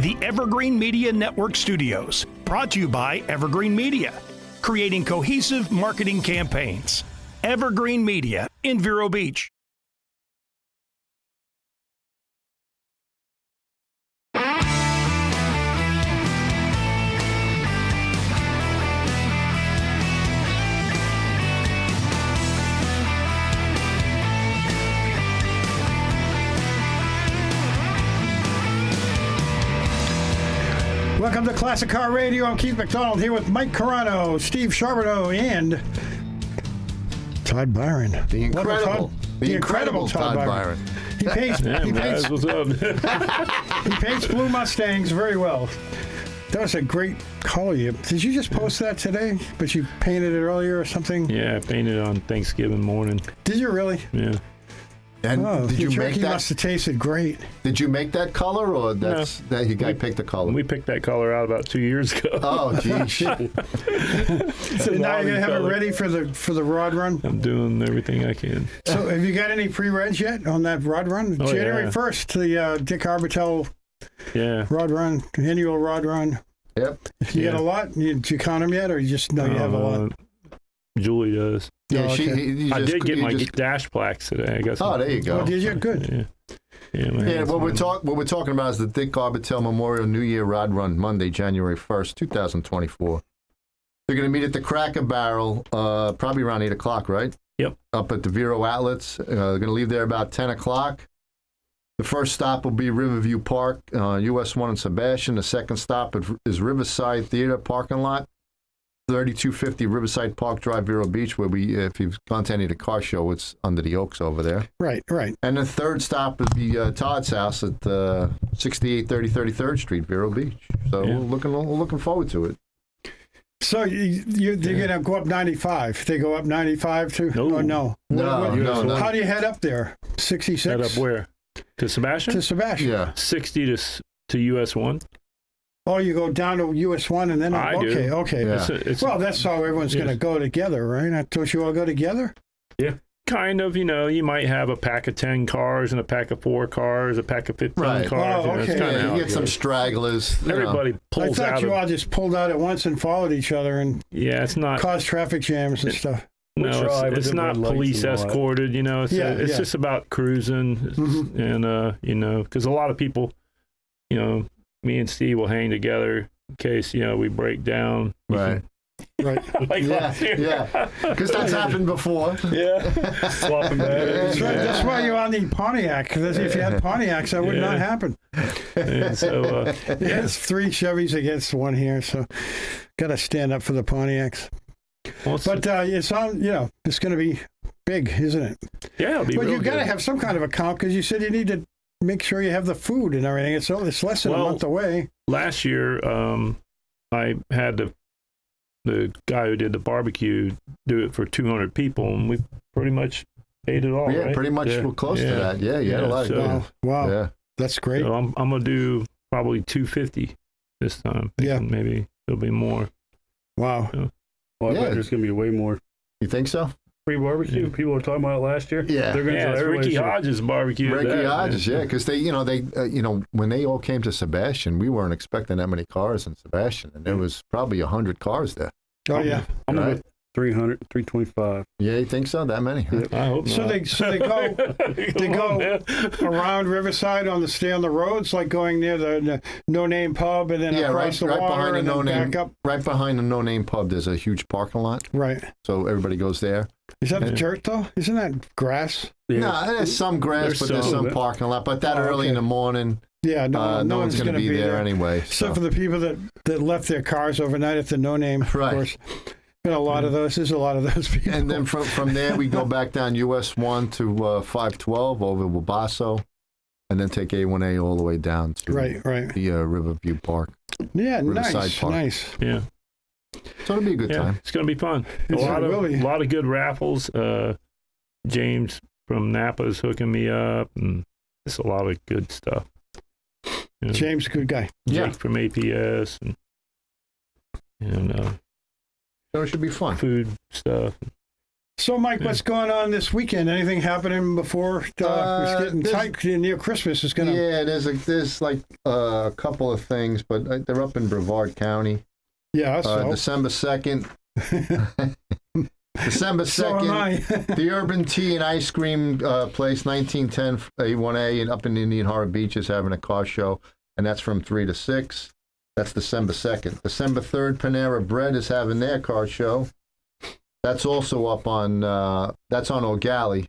the Evergreen Media Network Studios, brought to you by Evergreen Media, creating cohesive marketing campaigns. Evergreen Media in Vero Beach. Welcome to Classic Car Radio. I'm Keith McDonald here with Mike Carano, Steve Charbonneau, and Todd Byron. The incredible Todd Byron. He paints blue Mustangs very well. That was a great color. Did you just post that today? But you painted it earlier or something? Yeah, I painted it on Thanksgiving morning. Did you really? Yeah. And did you make that? Must have tasted great. Did you make that color, or that you guy picked the color? We picked that color out about 2 years ago. Oh, geez. So now you're gonna have it ready for the rod run. I'm doing everything I can. So have you got any pre-reds yet on that rod run? Oh, January 1st, the Dick Arbitel rod run, annual rod run. Yep. You got a lot? Did you count them yet, or you just know you have a lot? Julie does. Yeah, I did get my dash plaques today. I got some. Oh, there you go. Oh, did you? Good. Yeah. What we're talking about is the Dick Arbitel Memorial New Year Rod Run, Monday, January 1st, 2024. They're going to meet at the Cracker Barrel, probably around 8 o'clock, right? Yep. Up at the Vero Outlets. They're going to leave there about 10 o'clock. The first stop will be Riverview Park, US 1 in Sebastian. The second stop is Riverside Theater parking lot, 3250 Riverside Park Drive, Vero Beach, where if you've gone to any of the car show, it's under the Oaks over there. Right. And the third stop is the Todd's house at 6830 33rd Street, Vero Beach. So we're looking forward to it. So they're going to go up 95. They go up 95 too? No. No. How do you head up there? 66? Head up where? To Sebastian? To Sebastian. Yeah. 60 to US 1. Oh, you go down to US 1 and then... Okay. Yeah. Well, that's how everyone's going to go together, right? Don't you all go together? Yeah. Kind of, you might have a pack of 10 cars and a pack of 4 cars, a pack of 15 cars. Oh, okay. You get some stragglers. Everybody pulls out. I thought you all just pulled out at once and followed each other and it's not caused traffic jams and stuff. No, it's not police escorted, It's just about cruising, and because a lot of people, me and Steve will hang together in case we break down. Right. Like yeah. Because that's happened before. Yeah. Swapping batteries. That's right. That's why you're on the Pontiac. Because if you had Pontiacs, that would not happen. And so it's 3 Chevys against 1 here, so got to stand up for the Pontiacs. But it's on. It's going to be big, isn't it? Yeah, it'll be. But you got to good. have some kind of account because you said you need to make sure you have the food and everything. It's less than a month away. Last year, I had the guy who did the barbecue do it for 200 people, and we pretty much ate it all. Yeah, right? pretty much we're close to that. Yeah, you had a lot of Wow. Yeah. That's great. So I'm gonna do probably 250 this time. Yeah, maybe there'll be more. Wow. Well, I bet there's going to be way more. You think so? Free barbecue? Yeah. People were talking about it last year. Yeah. They're going to it's Ricky Hodges barbecue. Ricky Hodges, because they when they all came to Sebastian, we weren't expecting that many cars in Sebastian, and there was probably 100 cars there. Oh yeah. I'm going to 300, 325. Yeah, you think so? That many? Huh? I hope so not. They go around Riverside stay on the roads, like going near the No Name Pub and then across the water and then back up. Right behind the No Name Pub, there's a huge parking lot. Right. So everybody goes there. Is that the dirt though? Isn't that grass? Yeah. No, there's some grass, but there's some parking lot. But that early in the morning. Yeah, no one's going to be there anyway. Except for the people that left their cars overnight at the No Name, of course. Been a lot of those. There's a lot of those people. And then from there, we go back down US 1 to 512 over Wabasso, and then take A1A all the way down to the Riverview Park. Yeah, Riverside Park. Nice. Yeah. So it'll be a good time. It's going to be fun. A lot of good raffles. James from Napa is hooking me up, and it's a lot of good stuff. James, good guy. Jake from APS, and so it should be fun. Food stuff. So, Mike, what's going on this weekend? Anything happening before it's getting tight near Christmas? Is going to. Yeah, there's like a couple of things, but they're up in Brevard County. Yeah, so. December 2nd. December 2nd, So am I. the Urban Tea and Ice Cream Place, 1910 A1A, and up in Indian Harbor Beach is having a car show, and that's from 3 to 6. That's December 2nd. December 3rd, Panera Bread is having their car show. That's also up on, that's on O'Galley,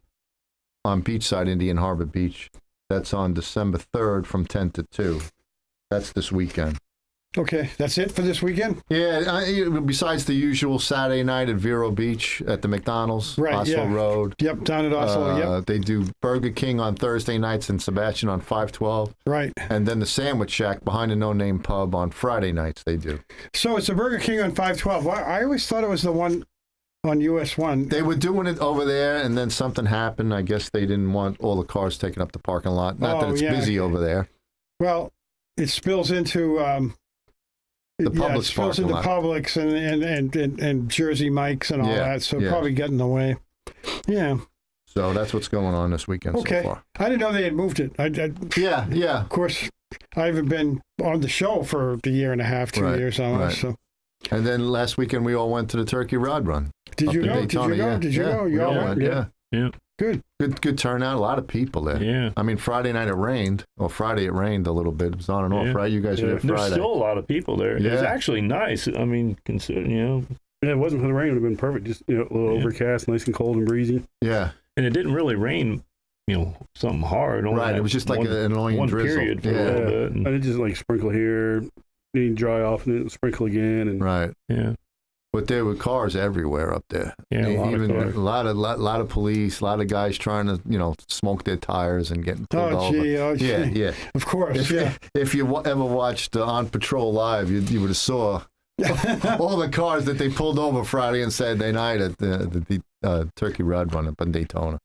on Beachside, Indian Harbor Beach. That's on December 3rd from 10 to 2. That's this weekend. Okay, that's it for this weekend? Yeah, besides the usual Saturday night at Vero Beach at the McDonald's, Right, Oslo yeah. Road. Yep, down at Oslo, yep. They do Burger King on Thursday nights in Sebastian on 512. Right. And then the Sandwich Shack behind the No Name Pub on Friday nights they do. So it's a Burger King on 512. I always thought it was the one on US 1. They were doing it over there, and then something happened. I guess they didn't want all the cars taking up the parking lot. Not that it's busy over there. Well, it spills into... the Publix it spills into lot. Publix and Jersey Mike's and all that, so probably get in the way. Yeah. So that's what's going on this weekend so far. I didn't know they had moved it. Yeah. Of course, I haven't been on the show for a year and a half, 2 years almost. Right. So. And then last weekend we all went to the Turkey Rod Run. Did you go? Did you go? You all went? Yeah. Good. Good turnout. A lot of people there. Yeah. I mean, Friday night it rained. Or Friday it rained a little bit. It was on and off, right? You guys were there Friday. There's still a lot of people there. Yeah. It was actually nice. I mean, considering, Yeah, it wasn't for the rain. It would have been perfect. Just, a little overcast, nice and cold and breezy. Yeah. And it didn't really rain, something hard. Right. It was just like an annoying one drizzle. period for a little bit. And it just like sprinkle here, then dry off, and then sprinkle again. And Right. Yeah. But there were cars everywhere up there. Yeah, a lot of police, a lot of guys trying to, smoke their tires and getting pulled over. Oh, gee. Yeah. Of course, If you ever watched On Patrol Live, you would have saw all the cars that they pulled over Friday and Saturday night at the Turkey Rod Run up in Daytona.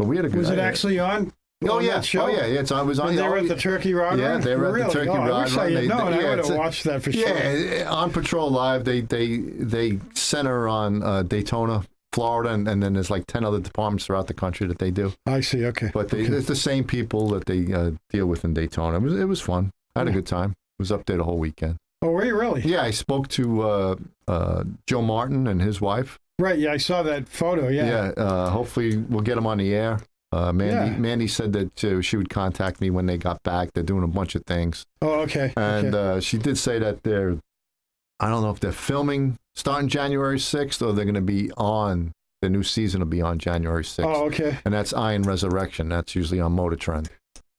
But we had a good. Was it actually on? Oh yeah, that show? It was on. They were at the Turkey Rod Run? Yeah, they were at the Turkey Rod Run. I wish I had known. I would have watched that for sure. Yeah, On Patrol Live, they center on Daytona, Florida, and then there's like 10 other departments throughout the country that they do. I see. Okay. But it's the same people that they deal with in Daytona. It was fun. I had a good time. I was up there the whole weekend. Oh, were you really? Yeah, I spoke to Joe Martin and his wife. Right. Yeah, I saw that photo. Yeah. Yeah. Hopefully, we'll get them on the air. Mandy said that she would contact me when they got back. They're doing a bunch of things. Oh, okay. And she did say that I don't know if they're filming starting January 6th or they're going to be on, the new season will be on January 6th. Oh, okay. And that's Iron Resurrection. That's usually on Motor Trend.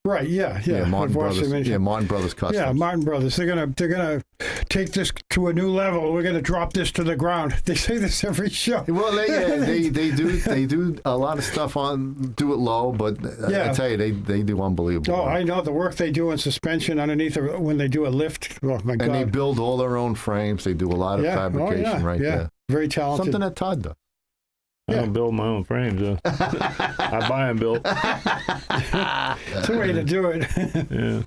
Right, yeah. Martin Brothers Customs. Yeah, Martin Brothers. They're gonna take this to a new level. We're gonna drop this to the ground. They say this every show. Well, they do a lot of stuff do it low, but I tell you, they do unbelievable. Oh, I know the work they do in suspension underneath when they do a lift. Oh my God! And they build all their own frames. They do a lot of fabrication there. Very talented. Something that Todd does. I don't build my own frames. I buy them built. It's a way to do it. Yeah.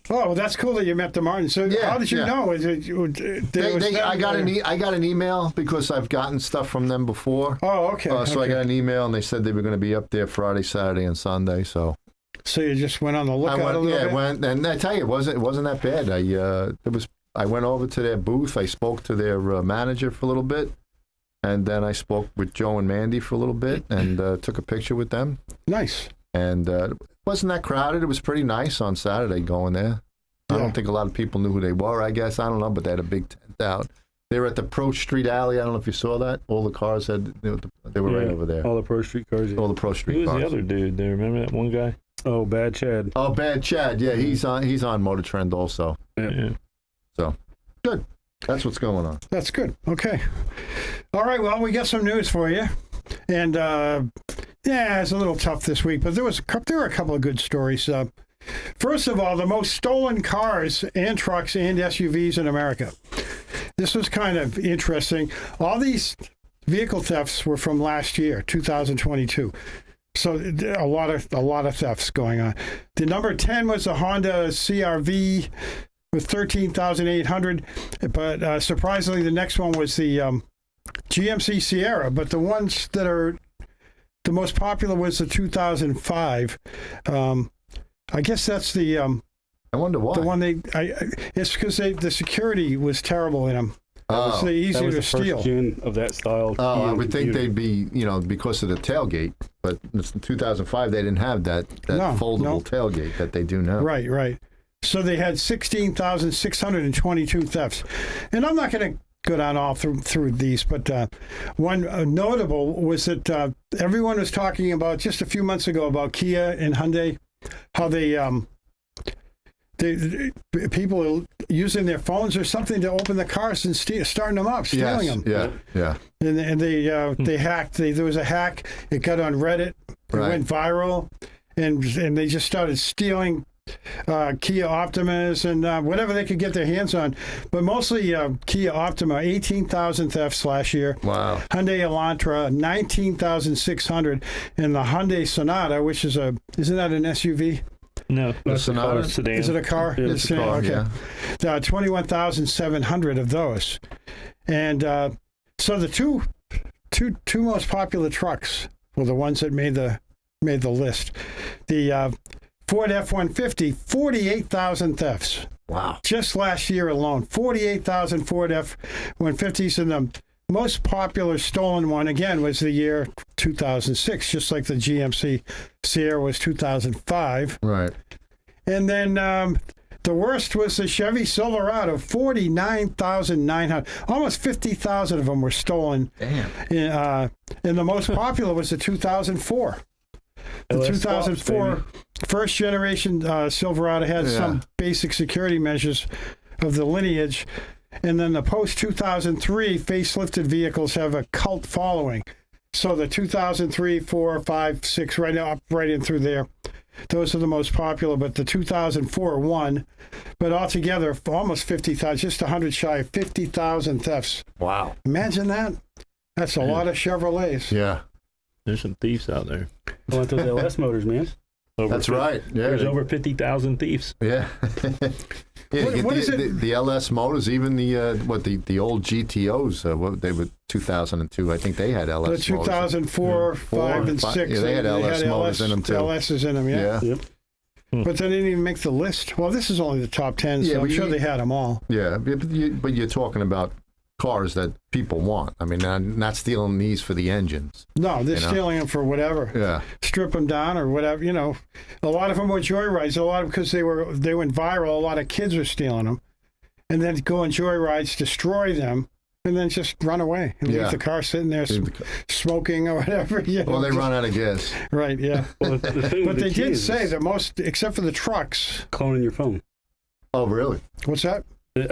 Oh, well, that's cool that you met the Martins. So how did you know? I got an email because I've gotten stuff from them before. Oh, okay. So I got an email and they said they were going to be up there Friday, Saturday, and Sunday. So you just went on the lookout a little bit? I went, and I tell you, it wasn't that bad. I went over to their booth. I spoke to their manager for a little bit. And then I spoke with Joe and Mandy for a little bit and took a picture with them. Nice. And it wasn't that crowded. It was pretty nice on Saturday going there. I don't think a lot of people knew who they were, I guess. I don't know, but they had a big tent out. They were at the Pro Street Alley. I don't know if you saw that. All the cars they were right over there. All the Pro Street cars. Yeah. All the Pro Street cars. Who was the other dude there? Remember that one guy? Oh, Bad Chad. Oh, Bad Chad. Yeah, he's on Motor Trend also. Yeah. So, good. That's what's going on. That's good. Okay. All right. Well, we got some news for you. And, it's a little tough this week, but there were a couple of good stories. First of all, the most stolen cars and trucks and SUVs in America. This was kind of interesting. All these vehicle thefts were from last year, 2022. So a lot of thefts going on. The number 10 was the Honda CR-V with 13,800, but surprisingly, the next one was the GMC Sierra, but the ones that are the most popular was the 2005. I guess that's the. I wonder why. The one it's because the security was terrible in them. Oh, so easier that was to the steal. first gen of that style. I would think they'd be, because of the tailgate. But in 2005, they didn't have that foldable tailgate that they do now. Right. So they had 16,622 thefts. And I'm not going to go down all through these, but one notable was that everyone was talking about just a few months ago about Kia and Hyundai, how they people are using their phones or something to open the cars and starting them up, stealing them. Yeah. And they hacked. There was a hack. It got on Reddit. It went viral, and they just started stealing Kia Optimas and whatever they could get their hands on. But mostly Kia Optima, 18,000 thefts last year. Wow. Hyundai Elantra, 19,600, and the Hyundai Sonata, which isn't that an SUV? No, The Sonata? sedan. Is it a car? It's a car, okay. 21,700 of those. And so the two most popular trucks were the ones that made the list. The Ford F-150, 48,000 thefts. Wow. Just last year alone, 48,000 Ford F-150s. And the most popular stolen one, again, was the year 2006, just like the GMC Sierra was 2005. Right. And then the worst was the Chevy Silverado, 49,900. Almost 50,000 of them were stolen. Damn. And the most popular was the 2004. The 2004 first generation Silverado had some basic security measures of the lineage. And then the post-2003 facelifted vehicles have a cult following. So the 2003, 4, 5, 6, right in through there, those are the most popular. But the 2004 won. But altogether, almost 50,000, just 100 shy of 50,000 thefts. Wow. Imagine that. That's a lot of Chevrolets. Yeah. There's some thieves out there. I want those LS motors, man. That's right. Yeah. There's over 50,000 thieves. Yeah. What is it? The LS motors, even the old GTOs, they were 2002. I think they had LS motors. The 2004, 5, and 6. Yeah, they had LS motors in them too. LS's in them, yeah. Yep. But they didn't even make the list. Well, this is only the top 10, so I'm sure they had them all. Yeah, but you're talking about cars that people want. I mean, not stealing these for the engines. No, they're stealing them for whatever. Yeah. Strip them down or whatever. A lot of them were joyrides. A lot of because they went viral. A lot of kids were stealing them, and then go on joyrides, destroy them, and then just run away and leave the car sitting there smoking or whatever. Well, they run out of gas. Right. Yeah. Well, the But they did say that most, except for the trucks. Cloning your phone. Oh, really? What's that?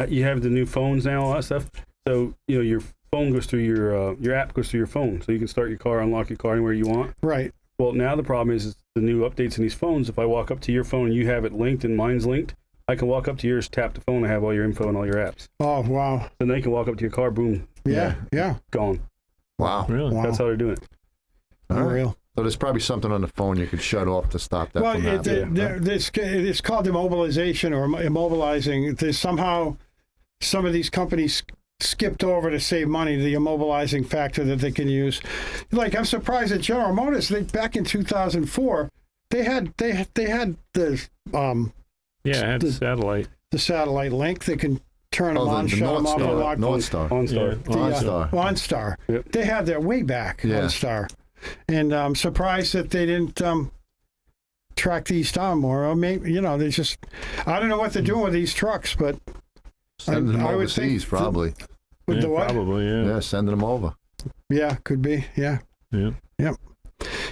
You have the new phones now, all that stuff. So your phone goes through your app goes through your phone, so you can start your car, unlock your car anywhere you want. Right. Well, now the problem is the new updates in these phones. If I walk up to your phone and you have it linked and mine's linked, I can walk up to yours, tap the phone, and have all your info and all your apps. Oh, wow. Then they can walk up to your car, boom. Yeah. Gone. Wow. Really? That's how they're doing it. Unreal. So there's probably something on the phone you could shut off to stop that from happening. It's called immobilization or immobilizing. There's somehow some of these companies skipped over to save money, the immobilizing factor that they can use. Like, I'm surprised at General Motors. Back in 2004, they had the had satellite. The satellite link. They can turn them on, shut them off, and lock them. OnStar. Yep. They had that way back. OnStar, and I'm surprised that they didn't track these down more. Or maybe they just, I don't know what they're doing with these trucks, but. Sending them overseas, probably. With the what? Probably, yeah. Yeah, sending them over. Yeah, could be. Yeah. Yep.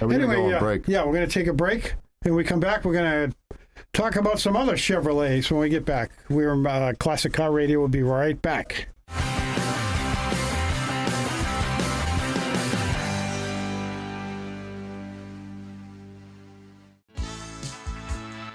Anyway, go on break. Yeah, we're going to take a break. And we come back, we're going to talk about some other Chevrolets when we get back. We're Classic Car Radio. We'll be right back.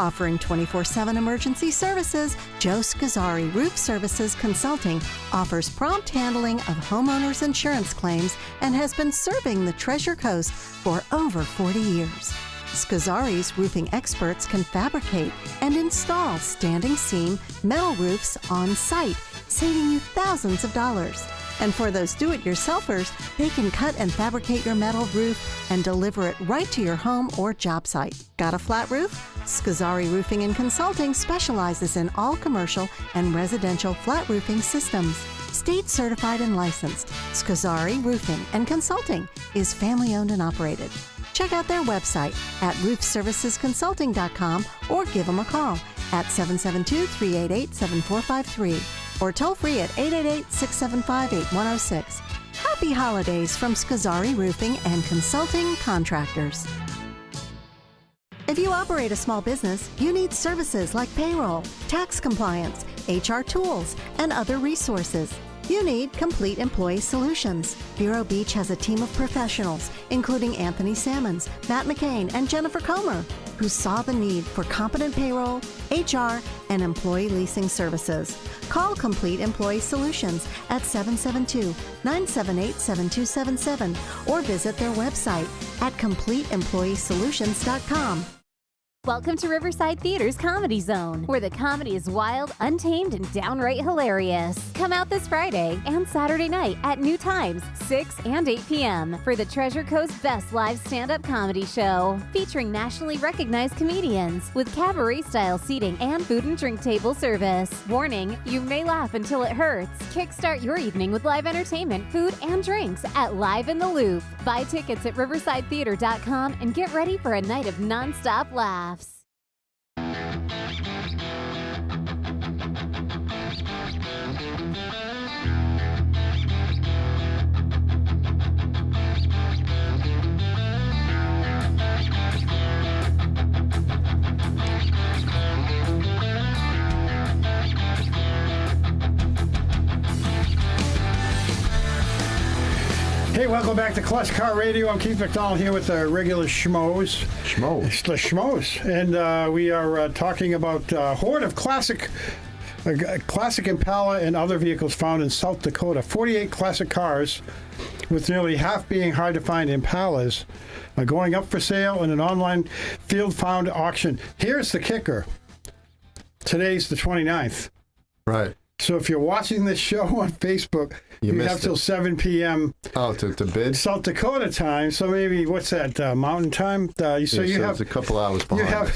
Offering 24/7 emergency services, Joe Scazzari Roof Services Consulting offers prompt handling of homeowners' insurance claims and has been serving the Treasure Coast for over 40 years. Scazzari's roofing experts can fabricate and install standing seam metal roofs on site, saving you thousands of dollars. And for those do-it-yourselfers, they can cut and fabricate your metal roof and deliver it right to your home or job site. Got a flat roof? Scazzari Roofing and Consulting specializes in all commercial and residential flat roofing systems. State certified and licensed, Scazzari Roofing and Consulting is family-owned and operated. Check out their website at roofservicesconsulting.com or give them a call at 772-388-7453 or toll free at 888-675-8106. Happy holidays from Scazzari Roofing and Consulting Contractors. If you operate a small business, you need services like payroll, tax compliance, HR tools, and other resources. You need Complete Employee Solutions. Vero Beach has a team of professionals, including Anthony Sammons, Matt McCain, and Jennifer Comer, who saw the need for competent payroll, HR, and employee leasing services. Call Complete Employee Solutions at 772-978-7277 or visit their website at CompleteEmployeeSolutions.com. Welcome to Riverside Theater's Comedy Zone, where the comedy is wild, untamed, and downright hilarious. Come out this Friday and Saturday night at new times, 6 and 8 p.m. for the Treasure Coast's best live stand-up comedy show, featuring nationally recognized comedians with cabaret-style seating and food and drink table service. Warning, you may laugh until it hurts. Kickstart your evening with live entertainment, food, and drinks at Live in the Loop. Buy tickets at riversidetheater.com and get ready for a night of non-stop laughs. Hey, welcome back to Clutch Car Radio. I'm Keith McDonald here with the regular schmoes. It's the schmoes. And we are talking about a horde of classic Impala and other vehicles found in South Dakota. 48 classic cars, with nearly half being hard-to-find Impalas, are going up for sale in an online field-found auction. Here's the kicker. Today's the 29th. Right. So if you're watching this show on Facebook, you have till 7 p.m. Oh, to bid? South Dakota time. So maybe, what's that, Mountain Time? So it's a couple hours behind.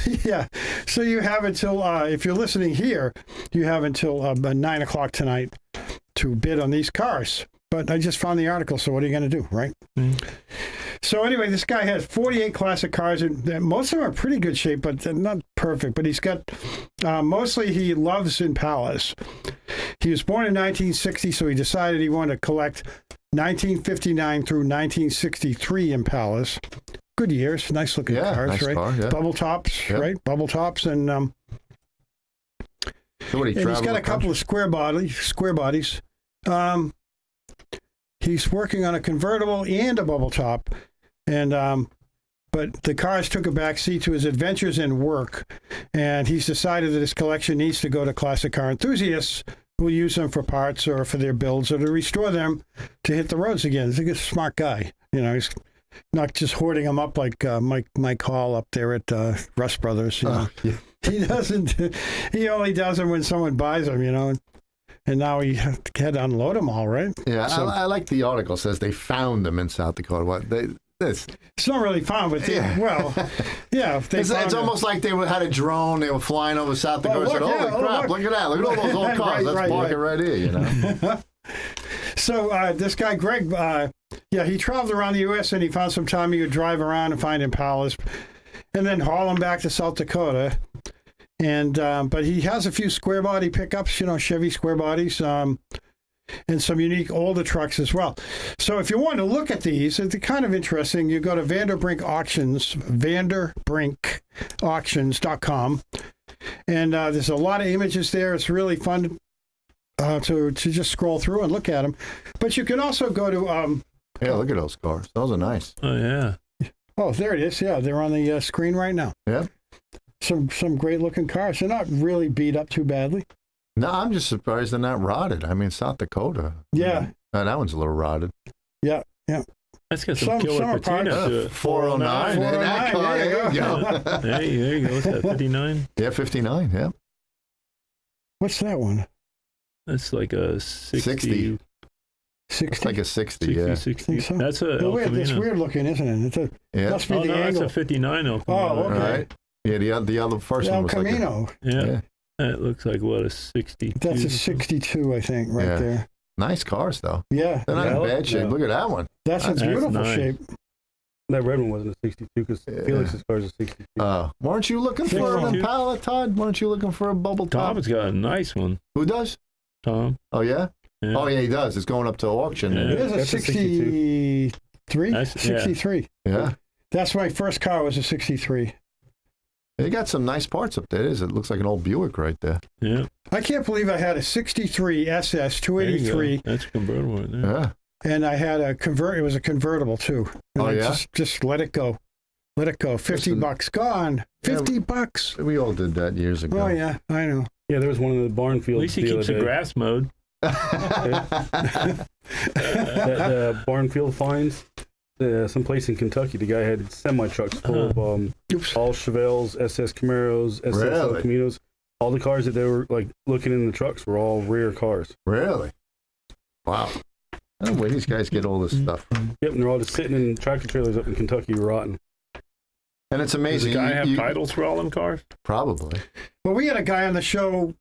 So you have until, if you're listening here, you have until 9 o'clock tonight to bid on these cars. But I just found the article, so what are you going to do, right? Mm. So anyway, this guy has 48 classic cars, and most of them are in pretty good shape, but they're not perfect. But he's got, mostly he loves Impalas. He was born in 1960, so he decided he wanted to collect 1959 through 1963 Impalas. Good years, nice looking cars, nice right? Car, yeah. Bubble tops, right? Bubble tops, and so he's got a couple of square bodies. He's working on a convertible and a bubble top, and but the cars took a back seat to his adventures and work, and he's decided that his collection needs to go to classic car enthusiasts who will use them for parts or for their builds or to restore them to hit the roads again. He's a good, smart guy. You know, he's not just hoarding them up like Mike Hall up there at Rust Brothers. You know? Yeah. He doesn't. He only does them when someone buys them, you know. And now he had to unload them all, right? Yeah, so, I like the article says they found them in South Dakota. It's not really found, but it's almost like they had a drone. They were flying over South Dakota. Said, "Holy crap! Look at that! Look at all those old cars. Let's park it right here." You know. So this guy Greg, he traveled around the U.S. and he found some time he would drive around and find Impalas, and then haul them back to South Dakota. And but he has a few square body pickups, you know, Chevy square bodies, and some unique older trucks as well. So if you want to look at these, it's kind of interesting. You go to Vanderbrink Auctions, VanderbrinkAuctions.com, and there's a lot of images there. It's really fun to just scroll through and look at them. But you can also go to look at those cars. Those are nice. Oh yeah. Oh, there it is. Yeah, they're on the screen right now. Yeah. Some great looking cars. They're not really beat up too badly. No, I'm just surprised they're not rotted. I mean, South Dakota. Yeah. That one's a little rotted. Yeah. That's got some killer patina to it. 409. That car, there you go. There you go. What's that, 59? Yeah, 59, yeah. What's that one? That's like a 60. 60? It's like a 60, 60, yeah. 60. So. That's a El It's Camino. weird looking, isn't it? It's a, Yeah. must be Oh, the no, angle. that's a 59 El Camino. Oh, okay. Right. Yeah, the other first one El was like Camino. Yeah. That looks like, what, a 60? That's a 62, I think, right Yeah. there. nice cars, though. Yeah. They're not in Yeah. bad shape. Yeah. Look at that one. That's a That's beautiful nice. shape. That red one wasn't a 62 because Yeah. Felix's car's a 62. Weren't you looking for an 62? Impala, Todd? Weren't you looking for a bubble top? Tom's got a nice one, Who does? Tom. Oh, yeah? Yeah. Oh, yeah, he does. It's going up to auction. Yeah. It is a That's a 63? That's- 63. Yeah. That's my first car was a 63. They got some nice parts up there. It looks like an old Buick right there. Yeah. I can't believe I had a 63 SS There you 283, go. That's a convertible right there. Yeah. and I had a it was a convertible too. And Oh, I yeah? just let it go. Let it go. 50 Listen, bucks gone. 50 bucks. We all did that years ago. Oh yeah, I know. Yeah, there was one in the barn At field least he the keeps other the day. grass mowed. That barn field finds. Someplace in Kentucky, the guy had semi-trucks full of all Chevelles, SS Camaros, SS El Really? Caminos. All the cars that they were like looking in the trucks were all rear cars. Really? Wow. I don't know where these guys get all this stuff from. Yep, and they're all just sitting in tractor trailers up in Kentucky rotting. And it's Does amazing. the guy have you- titles for all them cars? Probably. Well, we had a guy on the show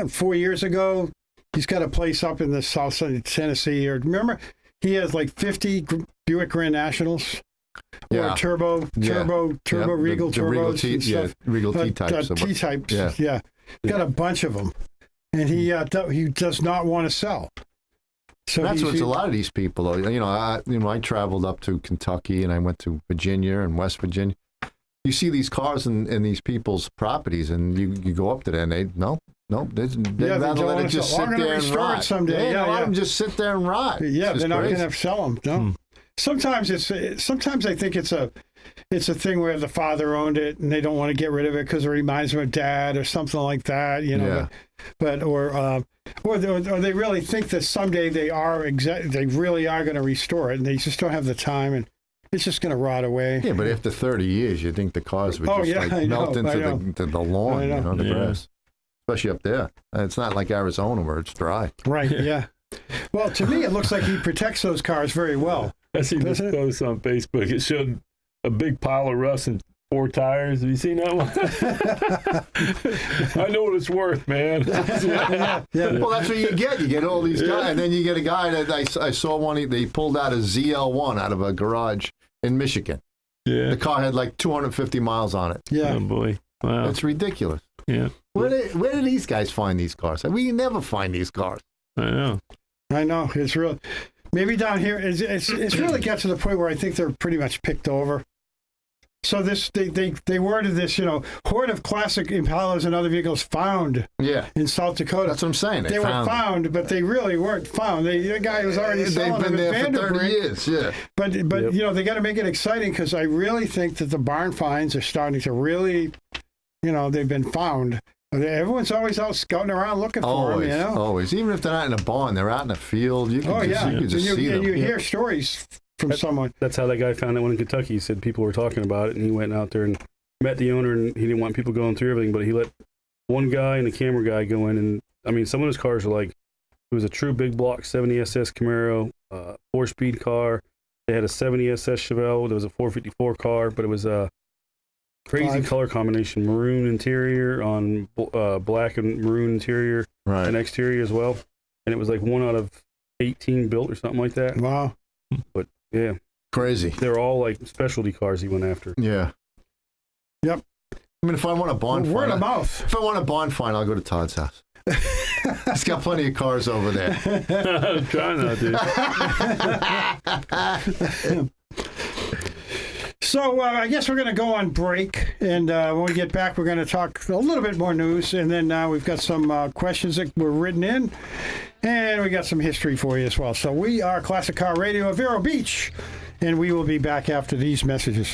4 years ago. He's got a place up in the south side of Tennessee. Or remember, he has like 50 Buick Grand Nationals. Yeah. Or turbo Yeah. Regal the Regal turbos T, and yeah, stuff. Regal T-types. T-types, Yeah. yeah. Got a bunch of them. And he does not want to sell. So That's he's- what a lot of these people, though. I traveled up to Kentucky and I went to Virginia and West Virginia. You see these cars in these people's properties, and you go up to them, and they'd they rather don't let wanna it just sell. sit I'm gonna there and restore it rot. someday. Yeah, Yeah, let yeah. them just sit there and rot. Yeah, It's they're just not crazy. going to sell them. No. Sometimes sometimes I think it's a thing where the father owned it and they don't want to get rid of it because it reminds them of dad or something like that. You know, Yeah. but or they really think that someday they really are going to restore it, and they just don't have the time, and it's just going to rot away. Yeah, but after 30 years, you think the cars would Oh, just yeah, I melt know, I know. into the lawn, I know. the Yeah. grass. Especially up there. It's not like Arizona where it's dry. Right? Yeah. Well, to me, it looks like he protects those cars very well. I seen this Doesn't it? post on Facebook. It showed a big pile of rust and 4 tires. Have you seen that one? I know what it's worth, man. Yeah. Well, that's what you get. You get all these guys, and then you get a guy that I saw one. They pulled out a ZL1 out of a garage in Michigan. Yeah. The car had like 250 miles on it. Yeah. Oh, boy. Wow. It's ridiculous. Yeah. Where do these guys find these cars? We never find these cars. I know. I know. It's real. Maybe down here, it's really got to the point where I think they're pretty much picked over. So they worded this, horde of classic Impalas and other vehicles found Yeah, in South Dakota. that's what I'm saying. They were found, but they really weren't found. The guy was already They've selling been them there at for 30 Vanderbrink. years. Yeah. But Yep. they got to make it exciting because I really think that the barn finds are starting to really, they've been found. Everyone's always out scouting around looking for Always, them, always. Even if they're not in a barn, they're out in the field. You can Oh, just, yeah. you can just and see them. you hear stories from someone. That's how that guy found that one in Kentucky. He said people were talking about it, and he went out there and met the owner, and he didn't want people going through everything, but he let one guy and a camera guy go in, and I mean, some of those cars are like, it was a true big block 70 SS Camaro, 4-speed car. They had a 70 SS Chevelle. There was a 454 car, but it was a crazy color combination, maroon interior on black and maroon interior Right. and exterior as well. And it was like 1 out of 18 built or something like that. Wow. But yeah, Crazy. they're all like specialty cars he went after. Yeah. Yep. I mean, if I want a barn Word find, of mouth. if I want a barn find, I'll go to Todd's house. He's got plenty of cars over there. I'm trying not to. So I guess we're going to go on break, and when we get back, we're going to talk a little bit more news, and then we've got some questions that were written in, and we got some history for you as well. So we are Classic Car Radio of Vero Beach, and we will be back after these messages.